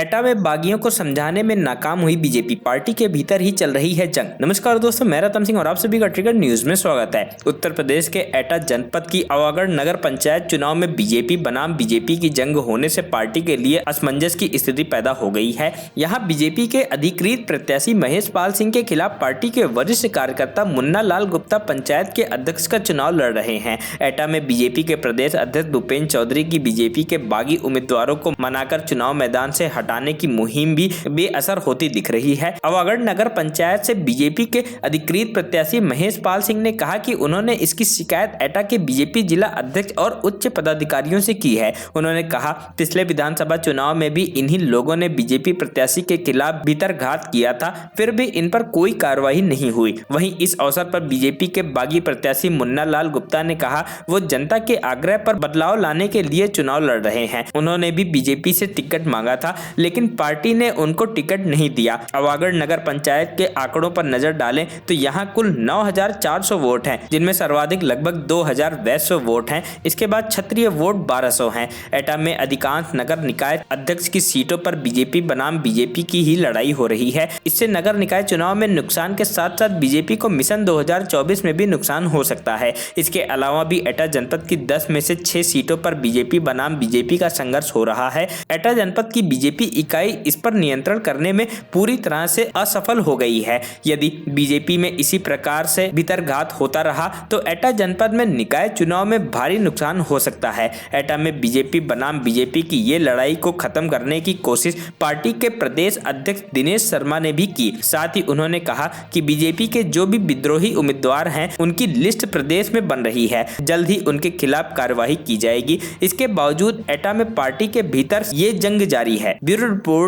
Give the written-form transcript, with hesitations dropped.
एटा में बागियों को समझाने में नाकाम हुई बीजेपी, पार्टी के भीतर ही चल रही है जंग। नमस्कार दोस्तों, मैं रतन सिंह और आप सभी का ट्रिगर न्यूज में स्वागत है। उत्तर प्रदेश के एटा जनपद की आवागढ़ नगर पंचायत चुनाव में बीजेपी बनाम बीजेपी की जंग होने से पार्टी के लिए असमंजस की स्थिति पैदा हो गई है। यहां बीजेपी के अधिकृत प्रत्याशी महेश पाल सिंह के खिलाफ पार्टी के वरिष्ठ कार्यकर्ता मुन्ना लाल गुप्ता पंचायत के अध्यक्ष का चुनाव लड़ रहे हैं। एटा में बीजेपी के प्रदेश अध्यक्ष भूपेंद्र चौधरी की बीजेपी के बागी उम्मीदवारों को मनाकर चुनाव मैदान से हटाने की मुहिम भी बेअसर होती दिख रही है। आवागढ़ नगर पंचायत से बीजेपी के अधिकृत प्रत्याशी महेश पाल सिंह ने कहा कि उन्होंने इसकी शिकायत एटा के बीजेपी जिला अध्यक्ष और उच्च पदाधिकारियों से की है। उन्होंने कहा, पिछले विधानसभा चुनाव में भी इन्हीं लोगों ने बीजेपी प्रत्याशी के खिलाफ भीतरघात किया था, फिर भी इन पर कोई कार्रवाई नहीं हुई। वहीं इस अवसर पर बीजेपी के बागी प्रत्याशी मुन्ना लाल गुप्ता ने कहा, वो जनता के आग्रह पर बदलाव लाने के लिए चुनाव लड़ रहे हैं। उन्होंने भी बीजेपी से टिकट मांगा था, लेकिन पार्टी ने उनको टिकट नहीं दिया। आवागढ़ नगर पंचायत के आंकड़ों पर नजर डालें तो यहां कुल 9,400 वोट हैं, जिनमें सर्वाधिक लगभग 2,000 वैश्य वोट हैं। इसके बाद क्षत्रिय वोट 1,200 हैं। एटा में अधिकांश नगर निकाय अध्यक्ष की सीटों पर बीजेपी बनाम बीजेपी की ही लड़ाई हो रही है। इससे नगर निकाय चुनाव में नुकसान के साथ साथ बीजेपी को मिशन 2024 में भी नुकसान हो सकता है। इसके अलावा भी एटा जनपद की 10 में से 6 सीटों पर बीजेपी बनाम बीजेपी का संघर्ष हो रहा है। एटा जनपद की बीजेपी इकाई इस पर नियंत्रण करने में पूरी तरह से असफल हो गई है। यदि बीजेपी में इसी प्रकार से भीतरघात होता रहा तो एटा जनपद में निकाय चुनाव में भारी नुकसान हो सकता है। एटा में बीजेपी बनाम बीजेपी की ये लड़ाई को खत्म करने की कोशिश पार्टी के प्रदेश अध्यक्ष दिनेश शर्मा ने भी की। साथ ही उन्होंने कहा कि बीजेपी के जो भी विद्रोही उम्मीदवार हैं, उनकी लिस्ट प्रदेश में बन रही है, जल्द ही उनके खिलाफ कार्रवाई की जाएगी। इसके बावजूद एटा में पार्टी के भीतर ये जंग जारी है। Bureau report.